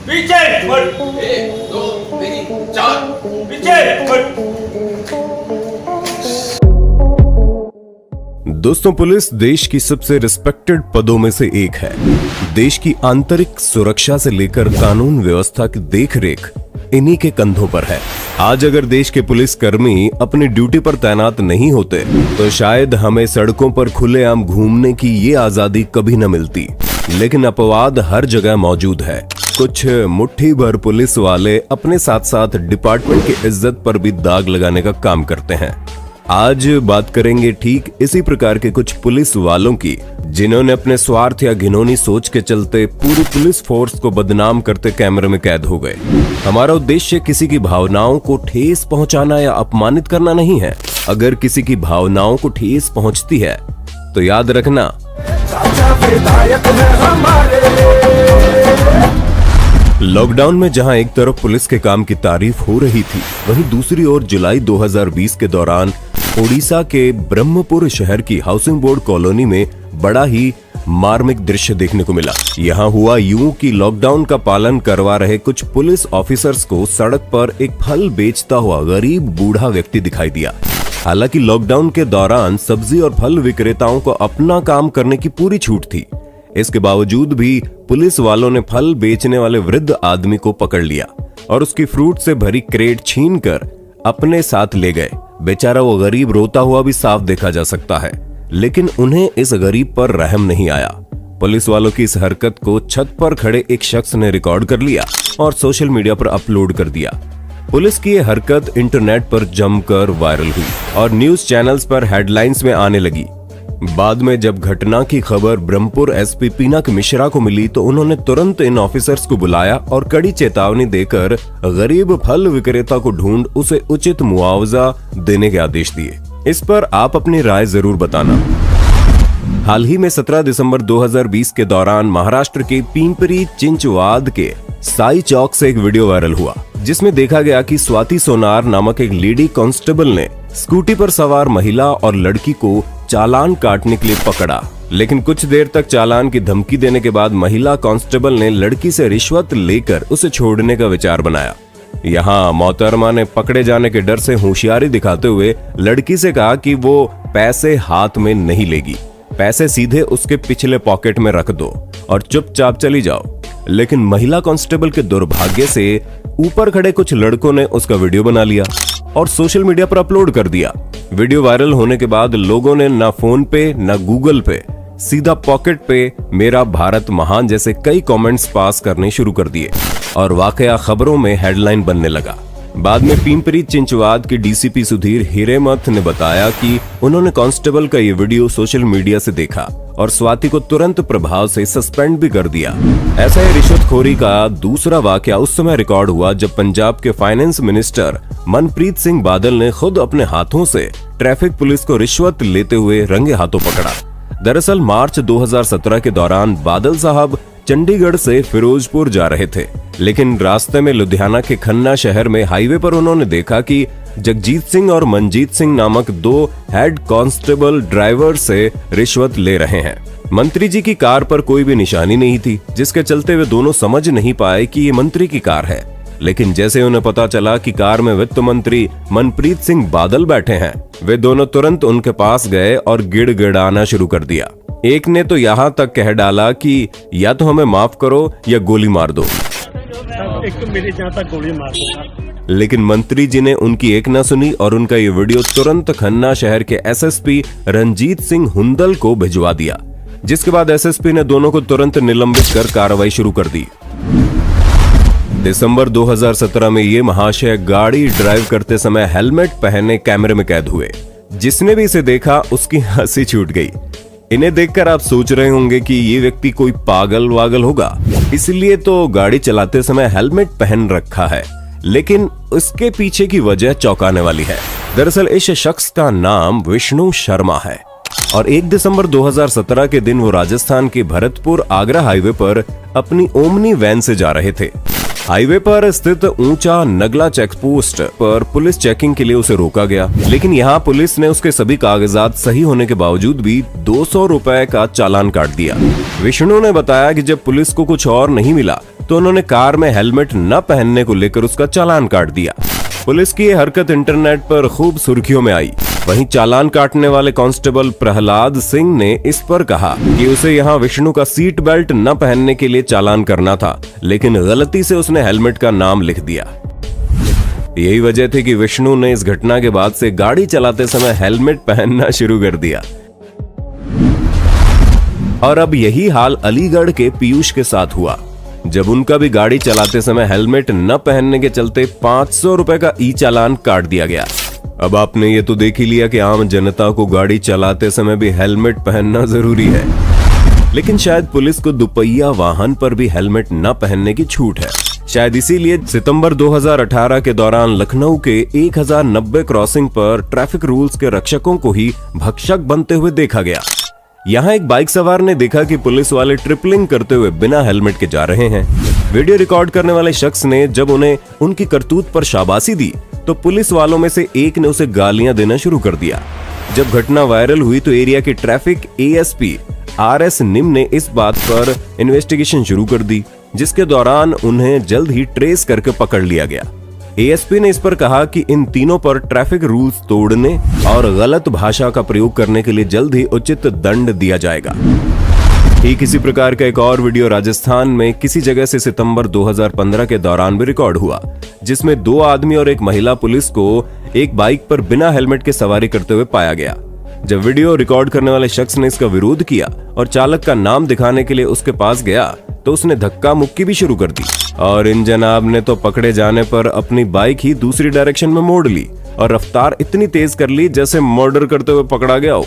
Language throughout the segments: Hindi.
पीछे मुड़। 1 2 3 4 पीछे मुड़। दोस्तों, पुलिस देश की सबसे रिस्पेक्टेड पदों में से एक है। देश की आंतरिक सुरक्षा से लेकर कानून व्यवस्था की देखरेख इन्हीं के कंधों पर है। आज अगर देश के पुलिस कर्मी अपनी ड्यूटी पर तैनात नहीं होते तो शायद हमें सड़कों पर खुलेआम घूमने की ये आजादी कभी न मिलती। लेकिन अपवाद हर जगह मौजूद है। कुछ मुट्ठी भर पुलिस वाले अपने साथ साथ डिपार्टमेंट की इज्जत पर भी दाग लगाने का काम करते हैं। आज बात करेंगे ठीक इसी प्रकार के कुछ पुलिस वालों की, जिन्होंने अपने स्वार्थ या घिनौनी सोच के चलते पूरी पुलिस फोर्स को बदनाम करते कैमरे में कैद हो गए। हमारा उद्देश्य किसी की भावनाओं को ठेस पहुंचाना या अपमानित करना नहीं है। अगर किसी की भावनाओं को ठेस पहुंचती है तो याद रखना, लॉकडाउन में जहां एक तरफ पुलिस के काम की तारीफ हो रही थी, वहीं दूसरी ओर जुलाई 2020 के दौरान ओडिशा के ब्रह्मपुर शहर की हाउसिंग बोर्ड कॉलोनी में बड़ा ही मार्मिक दृश्य देखने को मिला। यहाँ हुआ यूं कि लॉकडाउन का पालन करवा रहे कुछ पुलिस ऑफिसर्स को सड़क पर एक फल बेचता हुआ गरीब बूढ़ा व्यक्ति दिखाई दिया। हालांकि लॉकडाउन के दौरान सब्जी और फल विक्रेताओं को अपना काम करने की पूरी छूट थी। इसके बावजूद भी पुलिस वालों ने फल बेचने वाले वृद्ध आदमी को पकड़ लिया और उसकी फ्रूट से भरी क्रेट छीनकर अपने साथ ले गए। बेचारा वो गरीब रोता हुआ भी साफ देखा जा सकता है, लेकिन उन्हें इस गरीब पर रहम नहीं आया। पुलिस वालों की इस हरकत को छत पर खड़े एक शख्स ने रिकॉर्ड कर लिया और सोशल मीडिया पर अपलोड कर दिया। पुलिस की ये हरकत इंटरनेट पर जमकर वायरल हुई और न्यूज चैनल्स पर हेडलाइंस में आने लगी। बाद में जब घटना की खबर ब्रह्मपुर एसपी पिनाक मिश्रा को मिली तो उन्होंने तुरंत इन ऑफिसर्स को बुलाया और कड़ी चेतावनी देकर गरीब फल विक्रेता को ढूंढ उसे उचित मुआवजा देने के आदेश दिए। इस पर आप अपनी राय जरूर बताना। हाल ही में 17 दिसंबर 2020 के दौरान महाराष्ट्र के पिंपरी चिंचवाद के साई चौक से एक वीडियो वायरल हुआ, जिसमें देखा गया कि स्वाति सोनार नामक एक लेडी कांस्टेबल ने स्कूटी पर सवार महिला और लड़की को चालान काटने के लिए पकड़ा। लेकिन कुछ देर तक चालान की धमकी देने के बाद महिला कांस्टेबल ने लड़की से रिश्वत लेकर उसे छोड़ने का विचार बनाया। यहाँ मोहतरमा ने पकड़े जाने के डर से होशियारी दिखाते हुए लड़की से कहा कि वो पैसे हाथ में नहीं लेगी, पैसे सीधे उसके पिछले पॉकेट में रख दो और चुपचाप चली जाओ। लेकिन महिला कांस्टेबल के दुर्भाग्य से ऊपर खड़े कुछ लड़कों ने उसका वीडियो बना लिया और सोशल मीडिया पर अपलोड कर दिया। वीडियो वायरल होने के बाद लोगों ने ना फोन पे ना गूगल पे सीधा पॉकेट पे मेरा भारत महान जैसे कई कमेंट्स पास करने शुरू कर दिए और वाकया खबरों में हेडलाइन बनने लगा। बाद में पिंपरी चिंचवाद के डीसीपी सुधीर हिरेमथ ने बताया कि उन्होंने कांस्टेबल का ये वीडियो सोशल मीडिया से देखा और स्वाति को तुरंत प्रभाव से सस्पेंड भी कर दिया। ऐसा ही रिश्वतखोरी का दूसरा वाकया उस समय रिकॉर्ड हुआ जब पंजाब के फाइनेंस मिनिस्टर मनप्रीत सिंह बादल ने खुद अपने हाथों से ट्रैफिक पुलिस को रिश्वत लेते हुए रंगे हाथों पकड़ा। दरअसल मार्च 2017 के दौरान बादल साहब चंडीगढ़ से फिरोजपुर जा रहे थे, लेकिन रास्ते में लुधियाना के खन्ना शहर में हाईवे पर उन्होंने देखा कि जगजीत सिंह और मनजीत सिंह नामक दो हेड कांस्टेबल ड्राइवर से रिश्वत ले रहे हैं। मंत्री जी की कार पर कोई भी निशानी नहीं थी, जिसके चलते वे दोनों समझ नहीं पाए कि ये मंत्री की कार है। लेकिन जैसे उन्हें पता चला कि कार में वित्त मंत्री मनप्रीत सिंह बादल बैठे हैं, वे दोनों तुरंत उनके पास गए और गिड़गिड़ाना शुरू कर दिया। एक ने तो यहाँ तक कह डाला कि या तो हमें माफ करो या गोली मार दो। एक तो मेरे जहाँ तक गोली मार दो। लेकिन मंत्री जी ने उनकी एक न सुनी और उनका ये वीडियो तुरंत खन्ना शहर के एसएसपी रंजीत सिंह हुंदल को भिजवा दिया, जिसके बाद एसएसपी ने दोनों को तुरंत निलंबित कर कार्रवाई शुरू कर दी। दिसंबर 2017 में ये महाशय गाड़ी ड्राइव करते समय हेलमेट पहने कैमरे में कैद हुए। जिसने भी इसे देखा उसकी हंसी छूट गई। इन्हें देखकर आप सोच रहे होंगे कि ये व्यक्ति कोई पागल वागल होगा, इसलिए तो गाड़ी चलाते समय हेलमेट पहन रखा है। लेकिन उसके पीछे की वजह चौंकाने वाली है। दरअसल इस शख्स का नाम विष्णु शर्मा है और 1 दिसंबर 2017 के दिन वो राजस्थान के भरतपुर आगरा हाईवे पर अपनी ओमनी वैन से जा रहे थे। हाईवे पर स्थित ऊंचा नगला चेक पोस्ट पर पुलिस चेकिंग के लिए उसे रोका गया, लेकिन यहाँ पुलिस ने उसके सभी कागजात सही होने के बावजूद भी 200 रुपए का चालान काट दिया। विष्णु ने बताया कि जब पुलिस को कुछ और नहीं मिला तो उन्होंने कार में हेलमेट न पहनने को लेकर उसका चालान काट दिया। पुलिस की ये हरकत इंटरनेट पर खूब सुर्खियों में आई। वहीं चालान काटने वाले कांस्टेबल प्रहलाद सिंह ने इस पर कहा कि उसे यहां विष्णु का सीट बेल्ट न पहनने के लिए चालान करना था, लेकिन गलती से उसने हेलमेट का नाम लिख दिया। यही वजह थी कि विष्णु ने इस घटना के बाद से गाड़ी चलाते समय हेलमेट पहनना शुरू कर दिया। और अब यही हाल अलीगढ़ के पीयूष के साथ हुआ, जब उनका भी गाड़ी चलाते समय हेलमेट न पहनने के चलते 500 रुपए का ई चालान काट दिया गया। अब आपने ये तो देख ही लिया कि आम जनता को गाड़ी चलाते समय भी हेलमेट पहनना जरूरी है, लेकिन शायद पुलिस को दुपहिया वाहन पर भी हेलमेट न पहनने की छूट है। शायद इसीलिए सितंबर 2018 के दौरान लखनऊ के 1090 क्रॉसिंग पर ट्रैफिक रूल्स के रक्षकों को ही भक्षक बनते हुए देखा गया। यहाँ एक बाइक सवार ने देखा कि पुलिस वाले ट्रिपलिंग करते हुए बिना हेलमेट के जा रहे हैं। वीडियो रिकॉर्ड करने वाले शख्स ने जब उन्हें उनकी करतूत पर शाबाशी दी तो पुलिस वालों में से एक ने उसे गालियां देना शुरू कर दिया। जब घटना वायरल हुई तो एरिया के ट्रैफिक एएसपी आरएस निम ने इस बात पर इन्वेस्टिगेशन शुरू कर दी, जिसके दौरान उन्हें जल्द ही ट्रेस करके पकड़ लिया गया। एएसपी ने इस पर कहा कि इन तीनों पर ट्रैफिक रूल्स तोड़ने और गलत भाषा का प्रयोग करने के लिए जल्द ही उचित दंड दिया जाएगा। ठीक इसी प्रकार का एक और वीडियो राजस्थान में किसी जगह से सितंबर 2015 के दौरान भी रिकॉर्ड हुआ, जिसमें 2 आदमी और एक महिला पुलिस को एक बाइक पर बिना हेलमेट के सवारी करते हुए पाया गया। जब वीडियो रिकॉर्ड करने वाले शख्स ने इसका विरोध किया और चालक का नाम दिखाने के लिए उसके पास गया तो उसने धक्का मुक्की भी शुरू कर दी और इन जनाब ने तो पकड़े जाने पर अपनी बाइक ही दूसरी डायरेक्शन में मोड़ ली और रफ्तार इतनी तेज कर ली जैसे मर्डर करते हुए पकड़ा गया हो।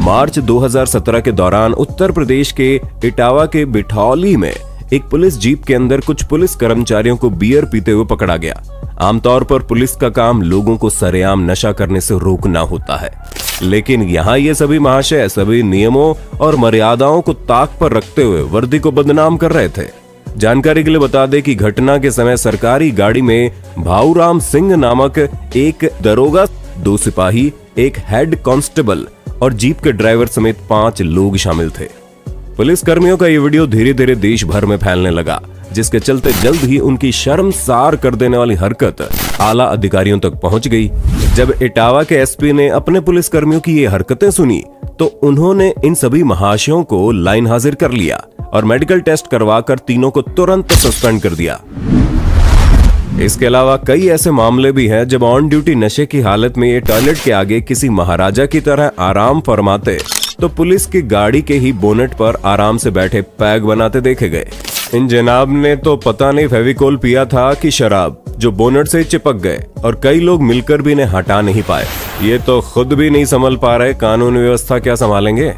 मार्च 2017 के दौरान उत्तर प्रदेश के इटावा के बिठौली में एक पुलिस जीप के अंदर कुछ पुलिस कर्मचारियों को बियर पीते हुए पकड़ा गया। आमतौर पर पुलिस का काम लोगों को सरेआम नशा करने से रोकना होता है, लेकिन यहाँ ये सभी महाशय सभी नियमों और मर्यादाओं को ताक पर रखते हुए वर्दी को बदनाम कर रहे थे। जानकारी के लिए बता दें कि घटना के समय सरकारी गाड़ी में भाऊराम सिंह नामक एक दरोगा, 2 सिपाही, एक हेड कांस्टेबल और जीप के ड्राइवर समेत 5 लोग शामिल थे। पुलिस कर्मियों का ये वीडियो धीरे धीरे देश भर में फैलने लगा, जिसके चलते जल्द ही उनकी शर्मसार कर देने वाली हरकत आला अधिकारियों तक पहुंच गई। जब इटावा के एसपी ने अपने पुलिस कर्मियों की ये हरकतें सुनी तो उन्होंने इन सभी महाशयों को लाइन हाजिर कर लिया और मेडिकल टेस्ट करवाकर तीनों को तुरंत सस्पेंड कर दिया। इसके अलावा कई ऐसे मामले भी हैं जब ऑन ड्यूटी नशे की हालत में ये टॉयलेट के आगे किसी महाराजा की तरह आराम फरमाते तो पुलिस की गाड़ी के ही बोनेट पर आराम से बैठे पैग बनाते देखे गए। इन जनाब ने तो पता नहीं फेविकोल पिया था कि शराब, जो बोनेट से चिपक गए और कई लोग मिलकर भी इन्हें हटा नहीं पाए। ये तो खुद भी नहीं संभल पा रहे, कानून व्यवस्था क्या संभालेंगे।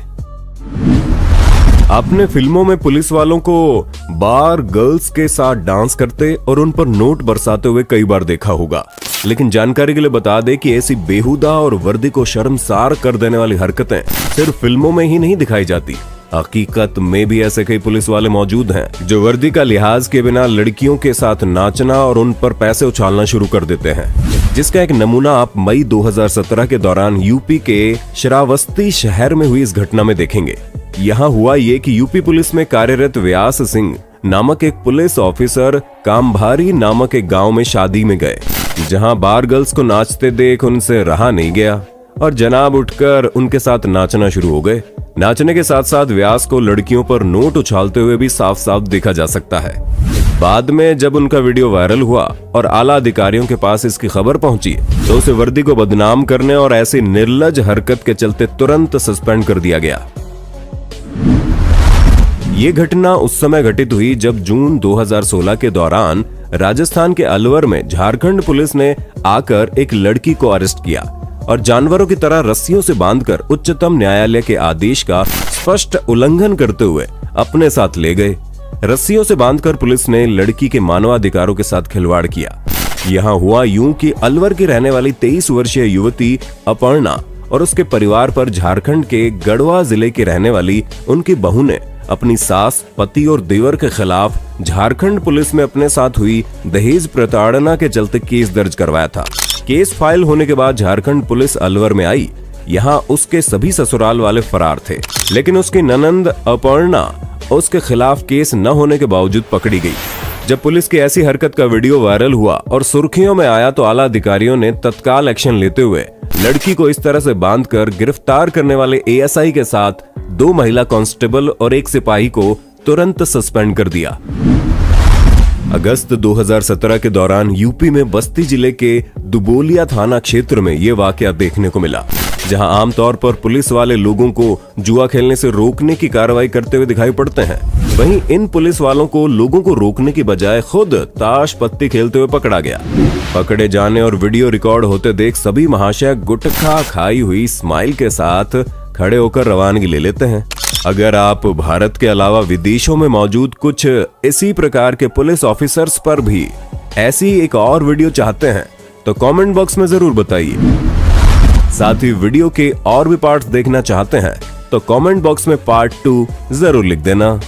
आपने फिल्मों में पुलिस वालों को बार गर्ल्स के साथ डांस करते और उन पर नोट बरसाते हुए कई बार देखा होगा, लेकिन जानकारी के लिए बता दें कि ऐसी बेहुदा और वर्दी को शर्मसार कर देने वाली हरकतें सिर्फ फिल्मों में ही नहीं दिखाई जाती। हकीकत में भी ऐसे कई पुलिस वाले मौजूद हैं जो वर्दी का लिहाज के बिना लड़कियों के साथ नाचना और उन पर पैसे उछालना शुरू कर देते हैं, जिसका एक नमूना आप मई 2017 के दौरान यूपी के श्रावस्ती शहर में हुई इस घटना में देखेंगे। यहाँ हुआ ये कि यूपी पुलिस में कार्यरत व्यास सिंह नामक एक पुलिस ऑफिसर कामभारी नामक एक गांव में शादी में गए, जहां बार गर्ल्स को नाचते देख उनसे रहा नहीं गया और जनाब उठकर उनके साथ नाचना शुरू हो गए। नाचने के साथ साथ व्यास को लड़कियों पर नोट उछालते हुए भी साफ साफ देखा जा सकता है। बाद में जब उनका वीडियो वायरल हुआ और आला अधिकारियों के पास इसकी खबर पहुंची तो उसे वर्दी को बदनाम करने और ऐसी निर्लज हरकत के चलते तुरंत सस्पेंड कर दिया गया। ये घटना उस समय घटित हुई जब जून 2016 के दौरान राजस्थान के अलवर में झारखंड पुलिस ने आकर एक लड़की को अरेस्ट किया और जानवरों की तरह रस्सियों से बांधकर उच्चतम न्यायालय के आदेश का स्पष्ट उल्लंघन करते हुए अपने साथ ले गए। रस्सियों से बांधकर पुलिस ने लड़की के मानवाधिकारों के साथ खिलवाड़ किया। यहाँ हुआ यूं कि अलवर की रहने वाली 23 वर्षीय युवती अपर्णा और उसके परिवार पर झारखंड के गढ़वा जिले की रहने वाली उनकी बहू ने अपनी सास, पति और देवर के खिलाफ झारखंड पुलिस में अपने साथ हुई दहेज प्रताड़ना के चलते केस दर्ज करवाया था। केस फाइल होने के बाद झारखंड पुलिस अलवर में आई। यहाँ उसके सभी ससुराल वाले फरार थे, लेकिन उसकी ननंद अपर्णा उसके खिलाफ केस न होने के बावजूद पकड़ी गई। जब पुलिस की ऐसी हरकत का वीडियो वायरल हुआ और सुर्खियों में आया तो आला अधिकारियों ने तत्काल एक्शन लेते हुए लड़की को इस तरह से बांधकर गिरफ्तार करने वाले एएसआई के साथ 2 महिला कांस्टेबल और 1 सिपाही को तुरंत सस्पेंड कर दिया। अगस्त 2017 के दौरान यूपी में बस्ती जिले के दुबोलिया थाना क्षेत्र में ये वाकया देखने को मिला, जहां आमतौर पर पुलिस वाले लोगों को जुआ खेलने से रोकने की कार्रवाई करते हुए दिखाई पड़ते हैं। वहीं इन पुलिस वालों को लोगों को रोकने की बजाय खुद ताश पत्ती खेलते हुए पकड़ा गया। पकड़े जाने और वीडियो रिकॉर्ड होते देख सभी महाशय गुटखा खाई हुई स्माइल के साथ खड़े होकर रवानगी ले लेते हैं। अगर आप भारत के अलावा विदेशों में मौजूद कुछ इसी प्रकार के पुलिस ऑफिसर्स पर भी ऐसी एक और वीडियो चाहते हैं तो कमेंट बॉक्स में जरूर बताइए। साथ ही वीडियो के और भी पार्ट्स देखना चाहते हैं तो कमेंट बॉक्स में पार्ट 2 जरूर लिख देना।